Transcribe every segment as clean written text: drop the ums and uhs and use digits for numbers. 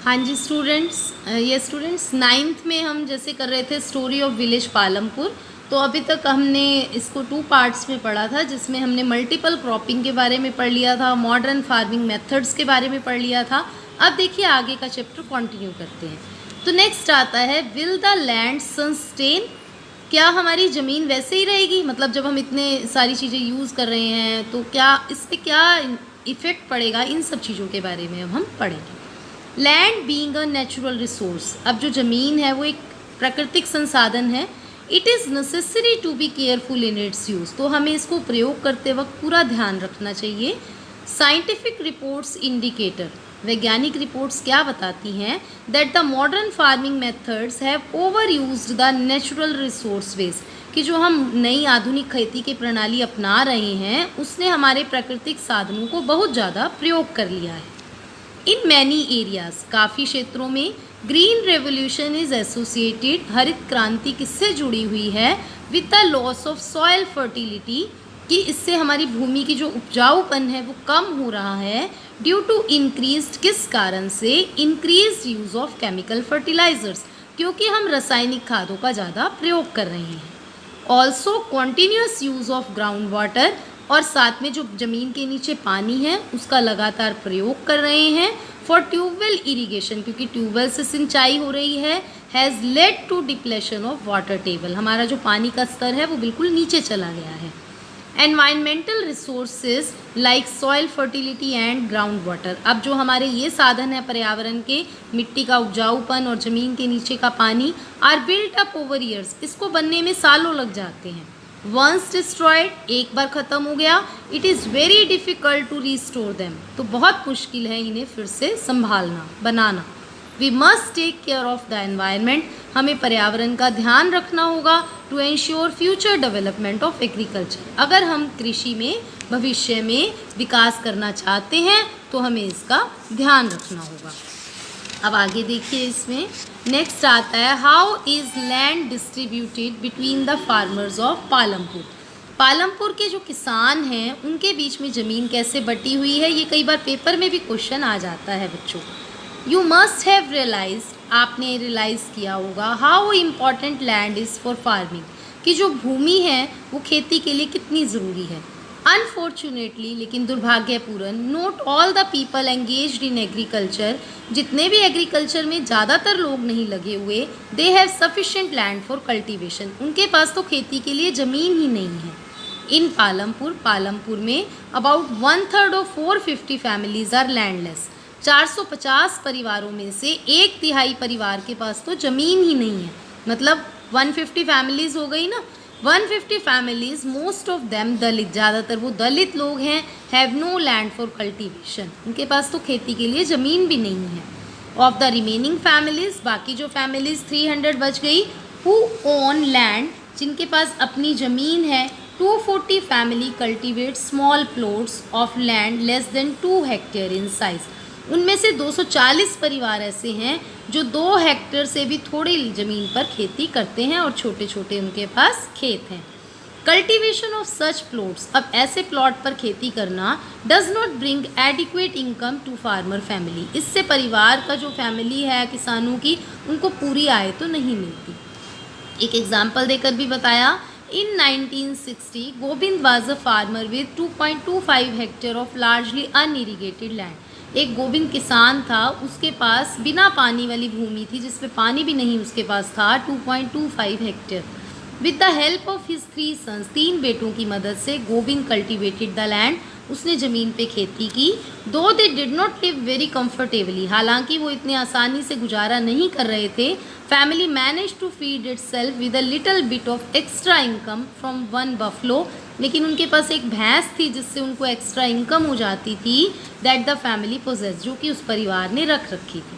हाँ जी स्टूडेंट्स, ये students ninth में हम जैसे कर रहे थे स्टोरी ऑफ विलेज पालमपुर। तो अभी तक हमने इसको 2 पार्ट्स में पढ़ा था, जिसमें हमने मल्टीपल क्रॉपिंग के बारे में पढ़ लिया था, मॉडर्न फार्मिंग मेथड्स के बारे में पढ़ लिया था। अब देखिए आगे का चैप्टर कंटिन्यू करते हैं। तो नेक्स्ट आता है विल द लैंड सस्टेन, क्या हमारी ज़मीन वैसे ही रहेगी, मतलब जब हम इतने सारी चीज़ें यूज़ कर रहे हैं तो क्या इस पर क्या इफ़ेक्ट पड़ेगा, इन सब चीज़ों के बारे में अब हम पढ़ेंगे। Land being a natural resource, अब जो ज़मीन है वो एक प्राकृतिक संसाधन है। It is necessary to be careful in its use, तो हमें इसको प्रयोग करते वक्त पूरा ध्यान रखना चाहिए। साइंटिफिक रिपोर्ट्स इंडिकेटर, वैज्ञानिक रिपोर्ट्स क्या बताती हैं, that the modern farming methods have over used the natural resource base, कि जो हम नई आधुनिक खेती की प्रणाली अपना रहे हैं उसने हमारे प्राकृतिक साधनों को बहुत ज़्यादा प्रयोग कर लिया है। इन मैनी एरियाज, काफ़ी क्षेत्रों में ग्रीन रेवोल्यूशन इज एसोसिएटेड, हरित क्रांति किससे जुड़ी हुई है, with the loss of soil fertility, कि इससे हमारी भूमि की जो उपजाऊपन है वो कम हो रहा है, ड्यू टू इंक्रीज्ड, किस कारण से, increased use of chemical fertilizers, क्योंकि हम रासायनिक खादों का ज़्यादा प्रयोग कर रहे हैं। Also continuous use of ground water, और साथ में जो ज़मीन के नीचे पानी है उसका लगातार प्रयोग कर रहे हैं। फॉर ट्यूबवेल इरिगेशन, क्योंकि ट्यूबवेल से सिंचाई हो रही है, has led to depletion of water table, हमारा जो पानी का स्तर है वो बिल्कुल नीचे चला गया है। Environmental resources like soil fertility and ground water, अब जो हमारे ये साधन है पर्यावरण के, मिट्टी का उपजाऊपन और ज़मीन के नीचे का पानी, are built up over years, इसको बनने में सालों लग जाते हैं। वंस डिस्ट्रॉयड, एक बार ख़त्म हो गया, it is very difficult to restore them, तो बहुत मुश्किल है इन्हें फिर से संभालना, बनाना। We must take care of the environment, हमें पर्यावरण का ध्यान रखना होगा, to ensure future development of agriculture, अगर हम कृषि में भविष्य में विकास करना चाहते हैं तो हमें इसका ध्यान रखना होगा। अब आगे देखिए, इसमें नेक्स्ट आता है how is land distributed between the farmers of Palampur, Palampur के जो किसान हैं उनके बीच में ज़मीन कैसे बटी हुई है, ये कई बार पेपर में भी क्वेश्चन आ जाता है बच्चों। यू मस्ट हैव रियलाइज, आपने रियलाइज़ किया होगा, how important land is for farming, कि जो भूमि है वो खेती के लिए कितनी ज़रूरी है। अनफॉर्चुनेटली, लेकिन दुर्भाग्यपूर्ण, note all the people engaged in agriculture, जितने भी एग्रीकल्चर में ज़्यादातर लोग नहीं लगे हुए, they have sufficient land for cultivation, उनके पास तो खेती के लिए ज़मीन ही नहीं है। इन पालमपुर में about 1/3 of 450 families are landless, 450 परिवारों में से 1/3 परिवार के पास तो ज़मीन ही नहीं है, मतलब 150 फैमिलीज़ हो गई ना, 150 families, most of them Dalit, ज़्यादातर वो दलित लोग हैं, have no land for cultivation, उनके पास तो खेती के लिए ज़मीन भी नहीं है। ऑफ द रिमेनिंग फैमिलीज, बाकी जो फैमिलीज 300 बच गई, हु ओन लैंड, जिनके पास अपनी ज़मीन है, 240 family cultivate small plots of land less than 2 hectare in size, उनमें से 240 परिवार ऐसे हैं जो 2 हेक्टेयर से भी थोड़ी ज़मीन पर खेती करते हैं और छोटे छोटे उनके पास खेत हैं। कल्टीवेशन ऑफ सच प्लॉट्स, अब ऐसे प्लॉट पर खेती करना, does not bring adequate income to farmer family, इससे परिवार का जो फैमिली है किसानों की, उनको पूरी आय तो नहीं मिलती। एक एग्जाम्पल देकर भी बताया, इन 1960 Govind was a farmer with 2.25 hectare of largely unirrigated land, एक गोविंद किसान था, उसके पास बिना पानी वाली भूमि थी, जिसमें पानी भी नहीं उसके पास था, 2.25 hectare. With the help of his 3 sons, 3 बेटों की मदद से गोविंद कल्टिवेटेड द लैंड, उसने ज़मीन पे खेती की। दो they did not live very comfortably, हालांकि वो इतने आसानी से गुजारा नहीं कर रहे थे। Family manage to feed itself with a little bit of extra income from 1 buffalo, लेकिन उनके पास एक भैंस थी जिससे उनको एक्स्ट्रा इनकम हो जाती थी, दैट द फैमिली पोजेस, जो कि उस परिवार ने रख रखी थी।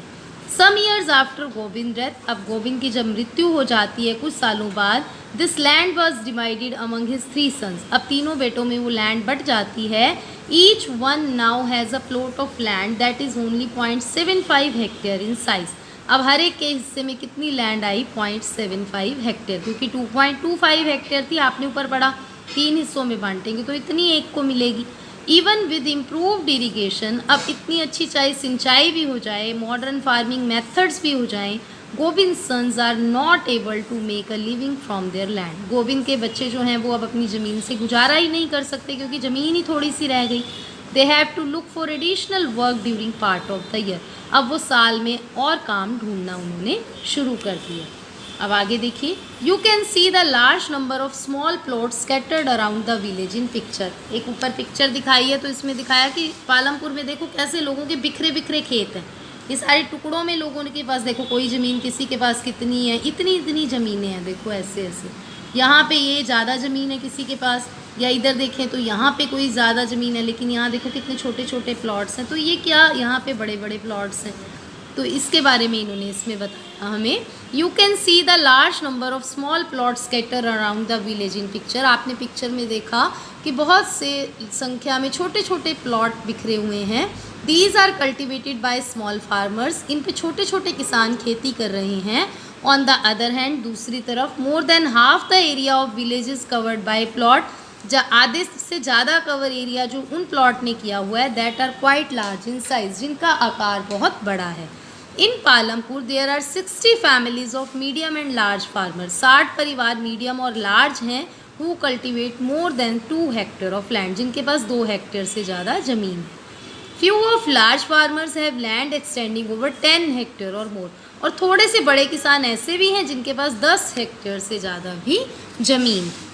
Some years after Govind death, अब गोविंद की जब मृत्यु हो जाती है कुछ सालों बाद, this land was divided among his 3 sons, अब तीनों बेटों में वो लैंड बट जाती है। Each one now has a plot of land that is only 0.75 hectare in size, अब हर एक के हिस्से में कितनी लैंड आई, 0.75 हेक्टेयर, क्योंकि 2.25 हेक्टेयर थी, आपने ऊपर पढ़ा 3 हिस्सों में बांटेंगे तो इतनी एक को मिलेगी। इवन विद इम्प्रूव्ड इरिगेशन, अब इतनी अच्छी चाहे सिंचाई भी हो जाए, मॉडर्न फार्मिंग मेथड्स भी हो जाएं, Govind sons are not able to make a living from their land. Govind के बच्चे जो हैं वो अब अपनी ज़मीन से गुजारा ही नहीं कर सकते क्योंकि ज़मीन ही थोड़ी सी रह गई। They have to look for additional work during part of the year. अब वो साल में और काम ढूंढना उन्होंने शुरू कर दिया। अब आगे देखिए, you can see the large number of small plot scattered around the village in picture. एक ऊपर पिक्चर दिखाई है तो इसमें दिखाया कि पालमपुर में देखो कैसे लोगों के बिखरे बिखरे खेत हैं। ये सारे टुकड़ों में लोगों के पास देखो कोई ज़मीन किसी के पास कितनी है, इतनी इतनी ज़मीनें हैं, देखो ऐसे ऐसे। यहाँ पे ये ज़्यादा ज़मीन है किसी के पास, या इधर देखें तो यहाँ पे कोई ज़्यादा ज़मीन है, लेकिन यहाँ देखो कितने छोटे छोटे प्लॉट्स हैं। तो ये क्या, यहाँ पे बड़े बड़े प्लॉट्स हैं। तो इसके बारे में इन्होंने इसमें बताया हमें। You can see the large number of small plot scatter around the village in picture. आपने पिक्चर में देखा कि बहुत से संख्या में छोटे छोटे प्लॉट बिखरे हुए हैं। These are cultivated by small farmers. इन पे छोटे छोटे किसान खेती कर रहे हैं। ऑन द अदर हैंड, दूसरी तरफ, more than half the area of village is covered by plot. आधे से ज़्यादा कवर एरिया जो उन प्लॉट ने किया हुआ है, that are quite large in size, जिनका आकार बहुत बड़ा है। In Palampur there are 60 families of medium and large farmer. 60 परिवार मीडियम और लार्ज हैं who cultivate more than 2 hectare of land, जिनके पास 2 हेक्टेयर से ज़्यादा ज़मीन है। Few of large farmers have land extending over 10 hectare और मोर। और थोड़े से बड़े किसान ऐसे भी हैं जिनके पास 10 हेक्टेयर से ज़्यादा भी ज़मीन है।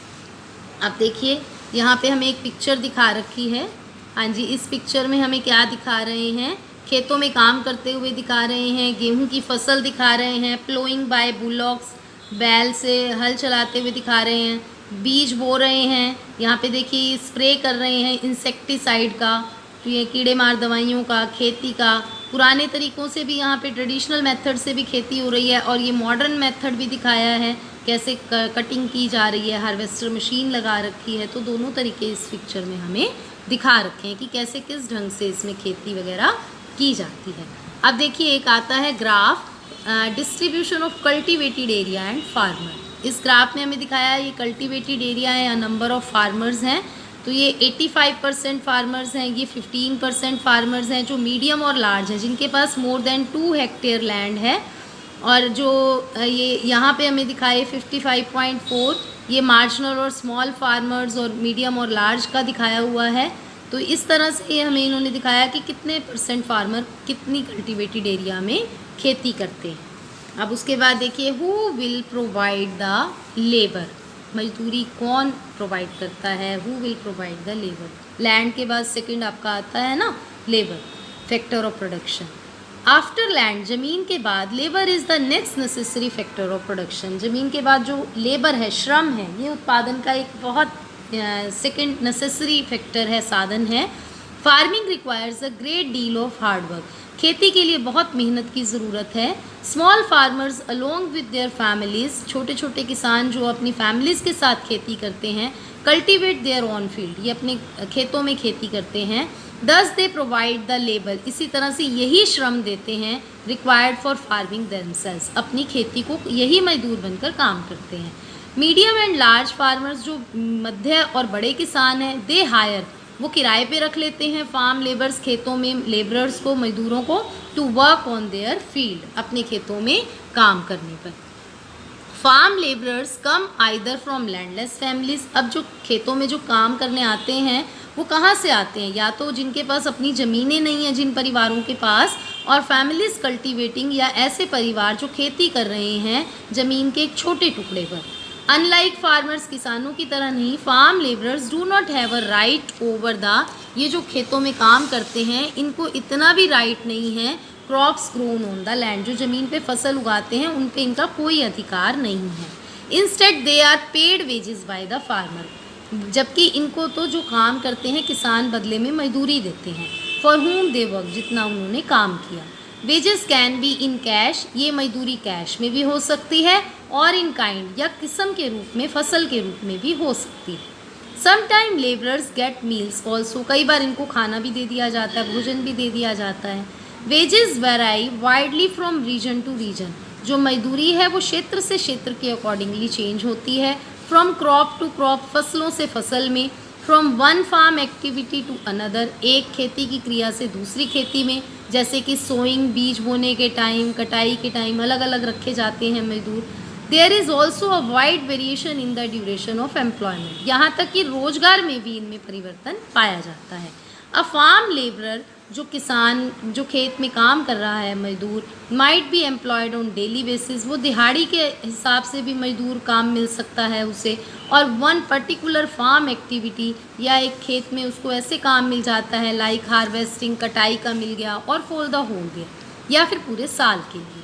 अब देखिए यहाँ पे हमें एक पिक्चर दिखा रखी है। हाँ जी, इस पिक्चर में हमें क्या दिखा रहे हैं, खेतों में काम करते हुए दिखा रहे हैं, गेहूं की फसल दिखा रहे हैं, प्लोइंग बाय बुलॉक्स, बैल से हल चलाते हुए दिखा रहे हैं, बीज बो रहे हैं। यहाँ पे देखिए स्प्रे कर रहे हैं इंसेक्टिसाइड का, तो ये कीड़े मार दवाइयों का, खेती का। पुराने तरीक़ों से भी यहाँ पे ट्रेडिशनल मेथड से भी खेती हो रही है, और ये मॉडर्न मेथड भी दिखाया है कैसे कटिंग की जा रही है, हार्वेस्टर मशीन लगा रखी है। तो दोनों तरीके इस पिक्चर में हमें दिखा रखे हैं कि कैसे किस ढंग से इसमें खेती वगैरह की जाती है। अब देखिए एक आता है graph, distribution of cultivated area and farmer. इस ग्राफ में हमें दिखाया है ये कल्टिवेटेड एरिया है या नंबर ऑफ फार्मर्स हैं। तो ये 85% फार्मर्स हैं, ये 15% फार्मर्स हैं जो मीडियम और लार्ज हैं, जिनके पास मोर देन 2 हेक्टेयर लैंड है। और जो ये यहाँ पे हमें दिखाए 55.4, ये मार्जिनल और स्मॉल फार्मर्स और मीडियम और लार्ज का दिखाया हुआ है। तो इस तरह से हमें इन्होंने दिखाया कि कितने % फार्मर कितनी कल्टिवेटेड एरिया में खेती करते हैं। अब उसके बाद देखिए, who will provide the labour, मजदूरी कौन प्रोवाइड करता है, who will provide the labour. Land के बाद सेकंड आपका आता है ना labour, factor of production. After land, ज़मीन के बाद, labour is the next necessary factor of production. ज़मीन के बाद जो लेबर है, श्रम है, ये उत्पादन का एक बहुत सेकंड नेसेसरी फैक्टर है, साधन है। Farming requires a great deal of hard work. खेती के लिए बहुत मेहनत की ज़रूरत है। Small farmers along with their families, छोटे छोटे किसान जो अपनी फैमिलीज़ के साथ खेती करते हैं, कल्टिवेट देयर ऑन फील्ड, ये अपने खेतों में खेती करते हैं। दस दे प्रोवाइड द लेबर, इसी तरह से यही श्रम देते हैं, रिक्वायर्ड फॉर फार्मिंग देमसेल्व्स, अपनी खेती को यही मजदूर बनकर काम करते हैं। मीडियम एंड लार्ज फार्मर्स, जो मध्य और बड़े किसान हैं, दे हायर, वो किराए पे रख लेते हैं फार्म लेबर्स, खेतों में लेबरर्स को, मजदूरों को, to work on their field, अपने खेतों में काम करने पर। Farm labourers come either from landless families. अब जो खेतों में जो काम करने आते हैं वो कहाँ से आते हैं, या तो जिनके पास अपनी ज़मीनें नहीं हैं, जिन परिवारों के पास, और फैमिलीज कल्टीवेटिंग, या ऐसे परिवार जो खेती कर रहे हैं ज़मीन के एक छोटे टुकड़े पर। अनलाइक फार्मर्स, किसानों की तरह नहीं, farm labourers do not have a right over the, ये जो खेतों में काम करते हैं इनको इतना भी राइट नहीं है, crops grown on the land, जो ज़मीन पे फसल उगाते हैं उन पे इनका कोई अधिकार नहीं है। Instead they are paid wages by the farmer, जबकि इनको तो जो काम करते हैं किसान बदले में मजदूरी देते हैं। फॉर हुम दे वर्क, जितना उन्होंने काम किया। Wages can be in cash, ये मजदूरी कैश में भी हो सकती है, और इन काइंड, या किस्म के रूप में, फसल के रूप में भी हो सकती है। Sometime labourers get meals also, कई बार इनको खाना भी दे दिया जाता है, भोजन भी दे दिया जाता है। Wages vary widely from region to region, जो मजदूरी है वो क्षेत्र से क्षेत्र के अकॉर्डिंगली चेंज होती है। फ्रॉम क्रॉप टू क्रॉप, फसलों से फसल में। From one farm activity to another, एक खेती की क्रिया से दूसरी खेती में, जैसे कि सोइंग बीज बोने के टाइम, कटाई के टाइम अलग अलग रखे जाते हैं मजदूर। There is also a wide variation in the duration of employment, यहाँ तक कि रोजगार में भी इनमें परिवर्तन पाया जाता है। अ फार्म लेबरर, जो किसान जो खेत में काम कर रहा है मजदूर, might be employed on daily basis, वो दिहाड़ी के हिसाब से भी मजदूर काम मिल सकता है उसे, और वन पर्टिकुलर फार्म एक्टिविटी, या एक खेत में उसको ऐसे काम मिल जाता है लाइक हार्वेस्टिंग, कटाई का मिल गया, और फॉर द होल ईयर, या फिर पूरे साल के लिए।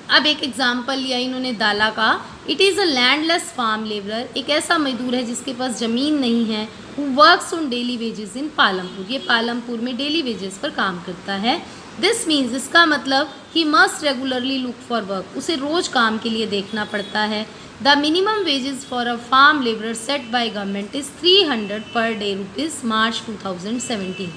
अब एक एग्जाम्पल लिया इन्होंने दाला का। It is a landless farm labourer, एक ऐसा मजदूर है जिसके पास ज़मीन नहीं है, who works on daily wages in Palampur, ये पालमपुर में डेली वेजेस पर काम करता है। दिस मीन्स, इसका मतलब he must regularly look for work, उसे रोज़ काम के लिए देखना पड़ता है। The minimum wages for a farm labourer set by government is 300 per day rupees, मार्च 2017।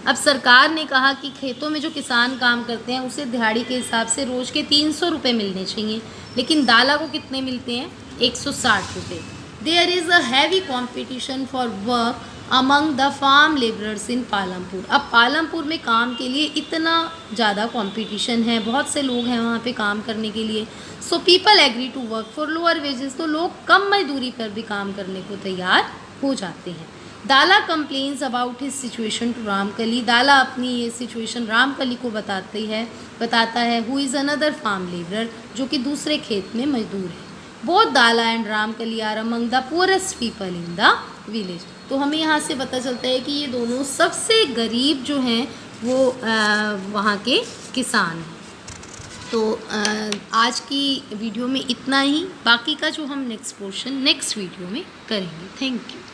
अब सरकार ने कहा कि खेतों में जो किसान काम करते हैं उसे दिहाड़ी के हिसाब से रोज़ के 300 रुपये मिलने चाहिए, लेकिन दाला को कितने मिलते हैं? 160 रुपये। There is a heavy competition for work among the farm labourers in Palampur. अब पालमपुर में काम के लिए इतना ज़्यादा कंपटीशन है, बहुत से लोग हैं वहाँ पे काम करने के लिए। So people agree to work for lower wages, तो लोग कम मजदूरी पर भी काम करने को तैयार हो जाते हैं। Dala complains about his situation to Ramkali, Dala अपनी ये सिचुएशन रामकली को बताता है who is another farm labourer, जो कि दूसरे खेत में मजदूर है। Both Dala and Ramkali are among the poorest people in the village. तो हमें यहाँ से पता चलता है कि ये दोनों सबसे गरीब जो हैं वो वहाँ के किसान हैं। तो आज की वीडियो में इतना ही, बाकी का जो हम नेक्स्ट पोर्शन नेक्स्ट वीडियो में करेंगे। Thank you.